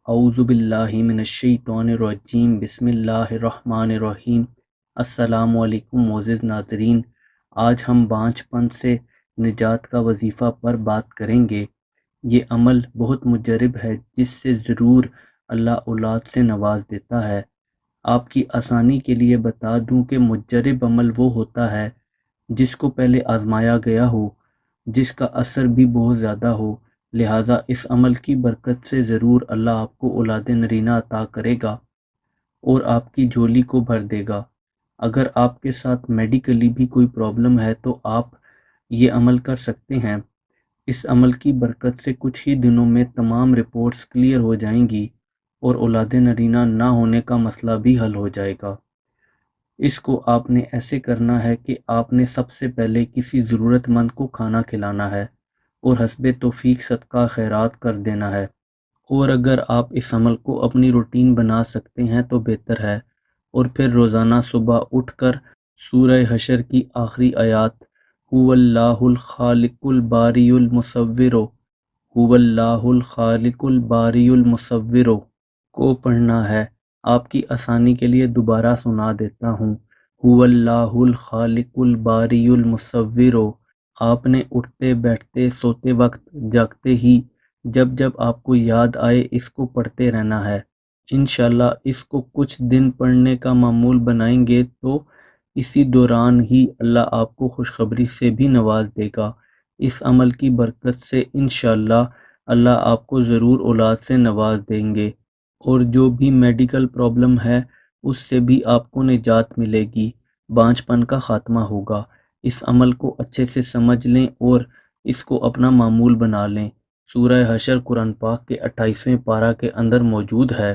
اعوذ باللہ من الشیطان الرجیم، بسم اللہ الرحمن الرحیم۔ السلام علیکم معزز ناظرین، آج ہم بانجھ پن سے نجات کا وظیفہ پر بات کریں گے۔ یہ عمل بہت مجرب ہے جس سے ضرور اللہ اولاد سے نواز دیتا ہے۔ آپ کی آسانی کے لیے بتا دوں کہ مجرب عمل وہ ہوتا ہے جس کو پہلے آزمایا گیا ہو، جس کا اثر بھی بہت زیادہ ہو، لہٰذا اس عمل کی برکت سے ضرور اللہ آپ کو اولاد نرینہ عطا کرے گا اور آپ کی جھولی کو بھر دے گا۔ اگر آپ کے ساتھ میڈیکلی بھی کوئی پرابلم ہے تو آپ یہ عمل کر سکتے ہیں۔ اس عمل کی برکت سے کچھ ہی دنوں میں تمام رپورٹس کلیئر ہو جائیں گی اور اولاد نرینہ نہ ہونے کا مسئلہ بھی حل ہو جائے گا۔ اس کو آپ نے ایسے کرنا ہے کہ آپ نے سب سے پہلے کسی ضرورت مند کو کھانا کھلانا ہے اور حسب توفیق صدقہ خیرات کر دینا ہے، اور اگر آپ اس عمل کو اپنی روٹین بنا سکتے ہیں تو بہتر ہے۔ اور پھر روزانہ صبح اٹھ کر سورہ حشر کی آخری آیات هو اللہ الخالق الباری المصور، هو اللہ الخالق الباری المصور کو پڑھنا ہے۔ آپ کی آسانی کے لیے دوبارہ سنا دیتا ہوں، هو اللہ الخالق الباری المصور۔ آپ نے اٹھتے بیٹھتے سوتے وقت جاگتے ہی جب جب آپ کو یاد آئے اس کو پڑھتے رہنا ہے۔ انشاءاللہ اس کو کچھ دن پڑھنے کا معمول بنائیں گے تو اسی دوران ہی اللہ آپ کو خوشخبری سے بھی نواز دے گا۔ اس عمل کی برکت سے انشاءاللہ اللہ آپ کو ضرور اولاد سے نواز دیں گے، اور جو بھی میڈیکل پرابلم ہے اس سے بھی آپ کو نجات ملے گی، بانجھ پن کا خاتمہ ہوگا۔ اس عمل کو اچھے سے سمجھ لیں اور اس کو اپنا معمول بنا لیں۔ سورہ حشر قرآن پاک کے 28ویں پارہ کے اندر موجود ہے۔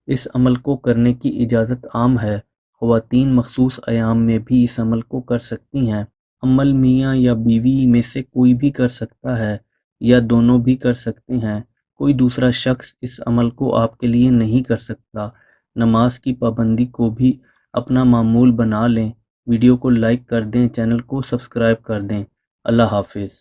اس عمل کو کرنے کی اجازت عام ہے، خواتین مخصوص ایام میں بھی اس عمل کو کر سکتی ہیں۔ عمل میاں یا بیوی میں سے کوئی بھی کر سکتا ہے یا دونوں بھی کر سکتے ہیں، کوئی دوسرا شخص اس عمل کو آپ کے لیے نہیں کر سکتا۔ نماز کی پابندی کو بھی اپنا معمول بنا لیں۔ ویڈیو کو لائک کر دیں، چینل کو سبسکرائب کر دیں۔ اللہ حافظ۔